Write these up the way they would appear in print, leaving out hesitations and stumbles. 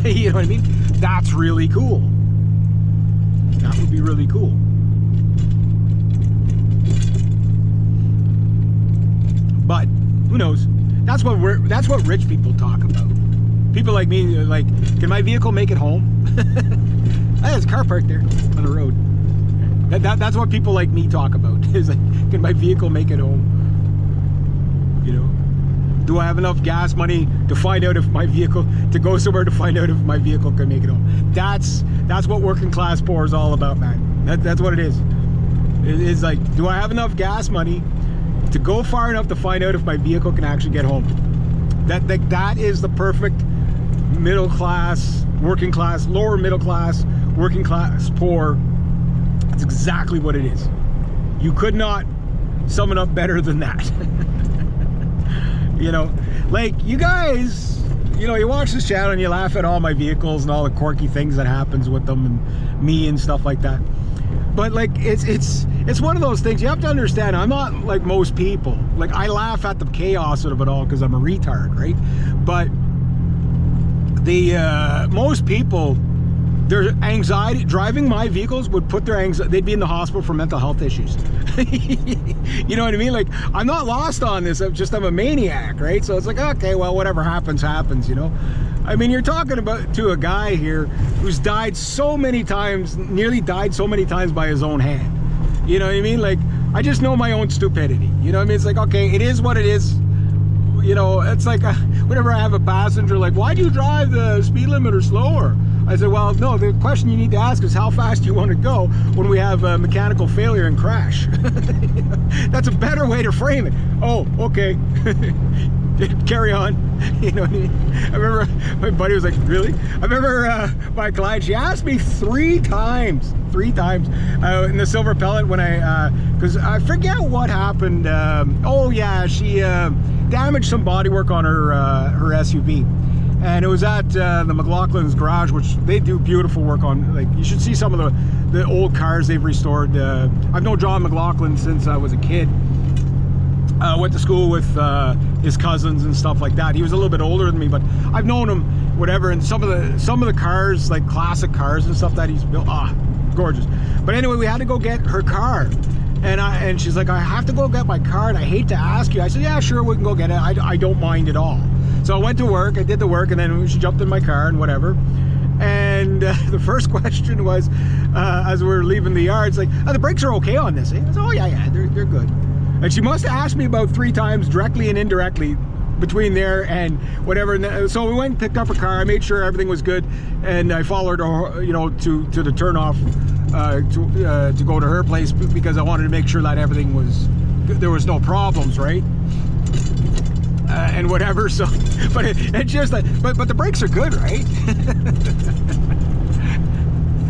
You know what I mean? That's really cool. That would be really cool. But who knows? That's what rich people talk about. People like me, like, can my vehicle make it home? Hey, there's a car parked there on the road. That's what people like me talk about. Is like, can my vehicle make it home? You know, do I have enough gas money to find out if my vehicle, to go somewhere to find out if my vehicle can make it home? That's what working class poor is all about, man. That's what it is. It's like, do I have enough gas money to go far enough to find out if my vehicle can actually get home? That is the perfect middle class, working class, lower middle class, working class poor. That's exactly what it is. You could not sum it up better than that. You know, like, you guys, you know, you watch this channel and you laugh at all my vehicles and all the quirky things that happens with them and me and stuff like that. But like, it's one of those things you have to understand. I'm not like most people. Like, I laugh at the chaos of it all because I'm a retard, right? But the most people, their anxiety driving my vehicles would put their anxiety, they'd be in the hospital for mental health issues. You know what I mean? Like, I'm not lost on this. I'm a maniac, right? So it's like, okay, well, whatever happens, happens, you know? I mean, you're talking about to a guy here who's died so many times, nearly died so many times by his own hand. You know what I mean? Like, I just know my own stupidity. You know what I mean? It's like, okay, it is what it is. You know, it's like, whenever I have a passenger, like, why do you drive the speed limit or slower? I said, well, no, the question you need to ask is how fast you want to go when we have a mechanical failure and crash. That's a better way to frame it. Oh, okay. Carry on. You know what I mean? I remember my buddy was like, really? I remember my client, she asked me three times in the Silver Pellet when because I forget what happened. Oh yeah, she damaged some bodywork on her SUV. And it was at the McLaughlin's garage, which they do beautiful work on. Like, you should see some of the old cars they've restored. I've known John McLaughlin since I was a kid. Went to school with his cousins and stuff like that. He was a little bit older than me, but I've known him, whatever. And some of the cars, like classic cars and stuff that he's built, gorgeous. But anyway, we had to go get her car. And she's like, I have to go get my car, and I hate to ask you. I said, yeah, sure, we can go get it. I don't mind at all. So I went to work, I did the work, and then she jumped in my car and whatever. And the first question was, as we were leaving the yard, it's like, oh, the brakes are okay on this, eh? I said, oh yeah, they're good. And she must have asked me about 3 times, directly and indirectly, between there and whatever. And so we went and picked up her car. I made sure everything was good, and I followed her, you know, to the turnoff to go to her place, because I wanted to make sure that everything was, there was no problems, right? And whatever. So, but it's just that, but the brakes are good, right?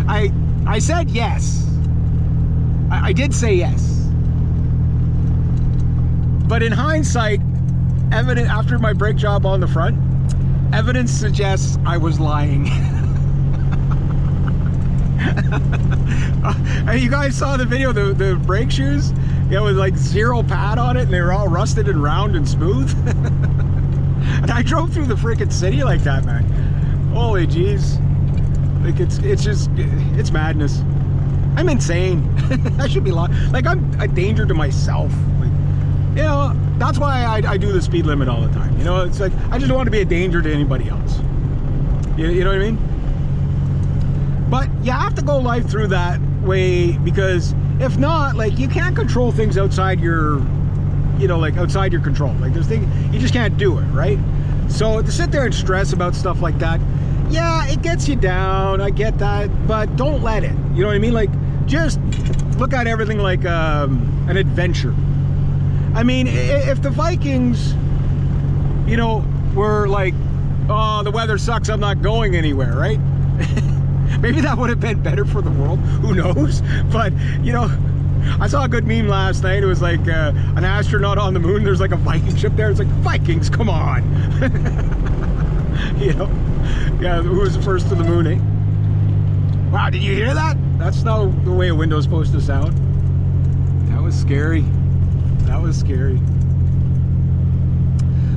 I said yes. I did say yes. But in hindsight, evident after my brake job on the front, evidence suggests I was lying. You guys saw the video, the brake shoes? It was like 0 pad on it, and they were all rusted and round and smooth. And I drove through the freaking city like that, man. Holy jeez. Like, it's madness. I'm insane. I should be lying. Like, I'm a danger to myself. Like, you know, that's why I do the speed limit all the time. You know, it's like, I just don't want to be a danger to anybody else. You know what I mean? But you have to go life through that way, because if not, like, you can't control things outside your, you know, like outside your control. Like, there's things, you just can't do it, right? So to sit there and stress about stuff like that, yeah, it gets you down, I get that, but don't let it. You know what I mean? Like, just look at everything like an adventure. I mean, if the Vikings, you know, were like, oh, the weather sucks, I'm not going anywhere, right? Maybe that would have been better for the world, who knows? But, you know, I saw a good meme last night. It was like an astronaut on the moon, there's like a Viking ship there. It's like, Vikings, come on. You know? Yeah, who was the first to the moon, eh? Wow, did you hear that? That's not the way a window's supposed to sound. That was scary. That was scary.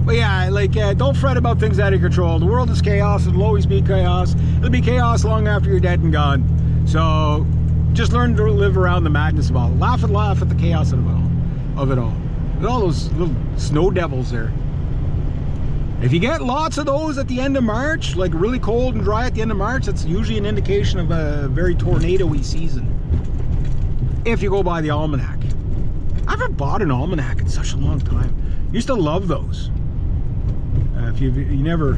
But yeah, like, don't fret about things out of control. The world is chaos. It'll always be chaos. It'll be chaos long after you're dead and gone. So just learn to live around the madness of all. Laugh at the chaos of it all. Look at all those little snow devils there. If you get lots of those at the end of March, like really cold and dry at the end of March, that's usually an indication of a very tornado-y season. If you go by the almanac. I haven't bought an almanac in such a long time. Used to love those. If you never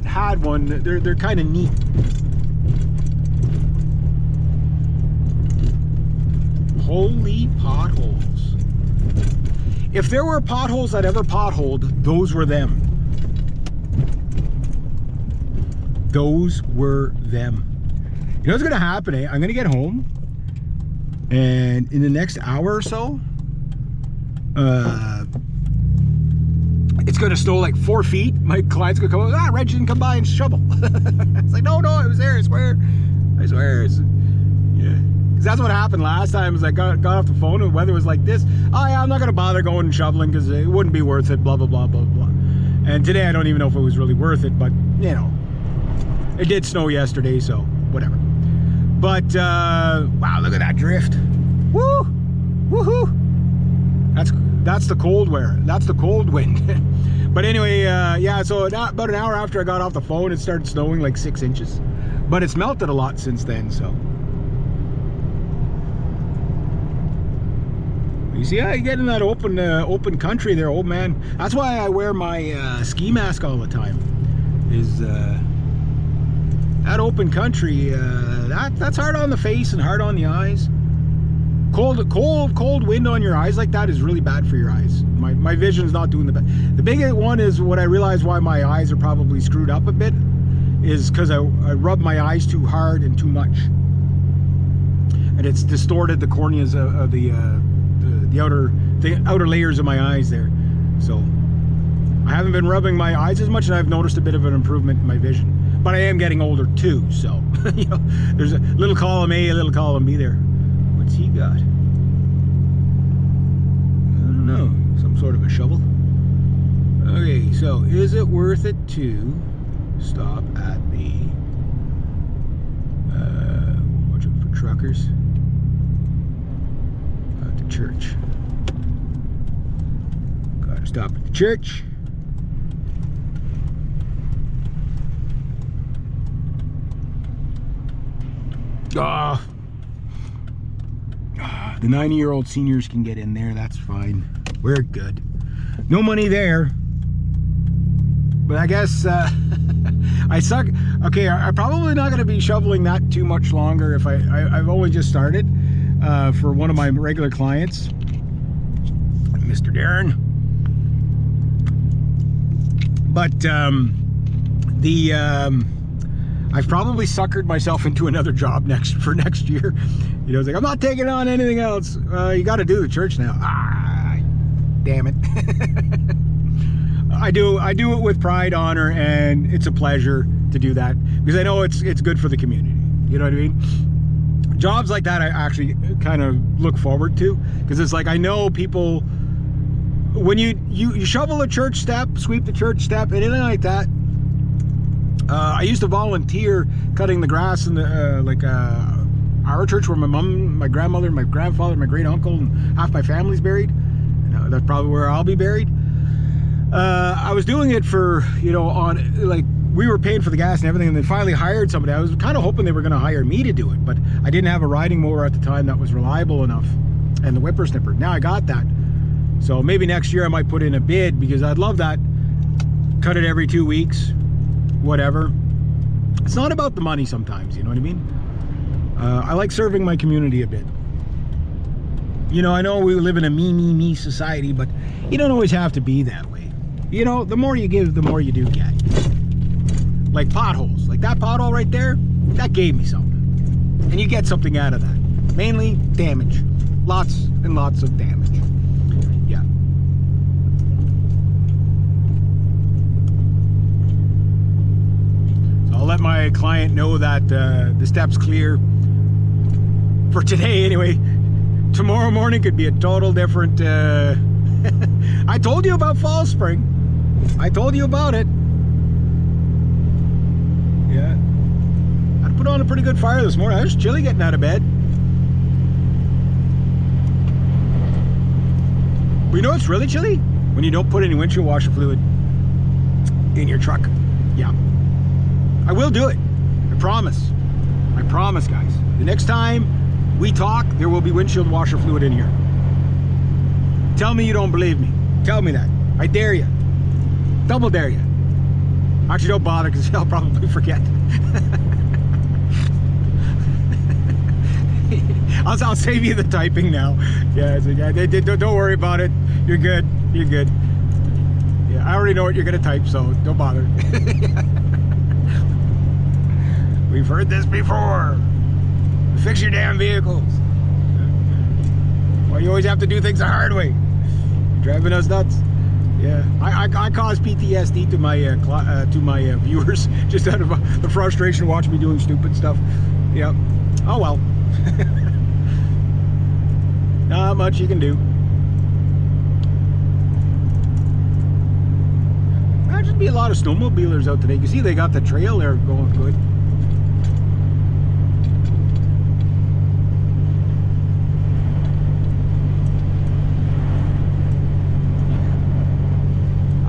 had one, they're kind of neat. Holy potholes. If there were potholes that ever potholed, those were them. Those were them. You know what's gonna happen, eh? I'm gonna get home, and in the next hour or so, it's gonna snow like 4 feet. My client's gonna come up, Reg didn't come by and shovel. It's like, no, I was there, I swear. Yeah. Because that's what happened last time. Is I got off the phone and the weather was like this. Oh yeah, I'm not gonna bother going and shoveling because it wouldn't be worth it, blah, blah, blah, blah, blah. And today I don't even know if it was really worth it, but you know, it did snow yesterday, so whatever. But, wow, look at that drift. Woo! Woohoo! That's the cold wear. That's the cold wind. But anyway, yeah, so about an hour after I got off the phone, it started snowing like 6 inches. But it's melted a lot since then, so. You see how you get in that open country there, old man. That's why I wear my ski mask all the time. Is that open country, that's hard on the face and hard on the eyes. Cold wind on your eyes like that is really bad for your eyes. My vision's not doing the best. The big one is what I realized why my eyes are probably screwed up a bit is because I rub my eyes too hard and too much, and it's distorted the corneas of the outer layers of my eyes there. So I haven't been rubbing my eyes as much, and I've noticed a bit of an improvement in my vision. But I am getting older too, so you know, there's a little column A, a little column B there. What's he got? I don't know, some sort of a shovel. Okay, so is it worth it to stop at the watch out for truckers? At the church. Gotta stop at the church. The 90-year-old seniors can get in there, that's fine. We're good. No money there. But I guess I suck. Okay, I'm probably not going to be shoveling that too much longer. If I've only just started for one of my regular clients, Mr. Darren. But I've probably suckered myself into another job for next year. You know, it's like, I'm not taking on anything else. You got to do the church now. Damn it. I do it with pride, honor, and it's a pleasure to do that because I know it's good for the community. You know what I mean? Jobs like that I actually kind of look forward to because it's like I know people when you shovel a church step, sweep the church step, anything like that. I used to volunteer cutting the grass in the our church where my mom, my grandmother, my grandfather, my great uncle, and half my family's buried. And that's probably where I'll be buried. I was doing it for, you know, on like we were paying for the gas and everything, and they finally hired somebody. I was kind of hoping they were going to hire me to do it, but I didn't have a riding mower at the time that was reliable enough, and the whippersnipper. Now I got that, so maybe next year I might put in a bid because I'd love that. Cut it every 2 weeks, whatever. It's not about the money sometimes, you know what I mean? I like serving my community a bit. You know, I know we live in a me society, but you don't always have to be that way. You know, the more you give, the more you do get. Like potholes, like that pothole right there, that gave me something. And you get something out of that. Mainly damage. Lots and lots of damage. Yeah. So I'll let my client know that the step's clear. For today anyway. Tomorrow morning could be a total different I told you about fall spring. I told you about it. Yeah. I put on a pretty good fire this morning. I was chilly getting out of bed. But you know what's really chilly? When you don't put any windshield washer fluid in your truck. Yeah. I will do it. I promise. I promise, guys. The next time we talk, there will be windshield washer fluid in here. Tell me you don't believe me. Tell me that. I dare you. Double dare you. Actually, don't bother because I'll probably forget. I'll save you the typing now. Yeah, don't worry about it. You're good. You're good. Yeah, I already know what you're gonna type, so don't bother. We've heard this before. Fix your damn vehicles. Well, you always have to do things the hard way. You're driving us nuts. Yeah, I cause PTSD to my viewers just out of the frustration of watching me doing stupid stuff. Yep. Oh well. Not much you can do. There'll just be a lot of snowmobilers out today. You see they got the trail there going good.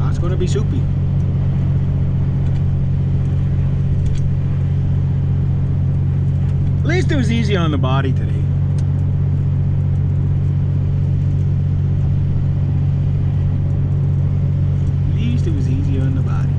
It's going to be soupy. At least it was easy on the body today. At least it was easy on the body.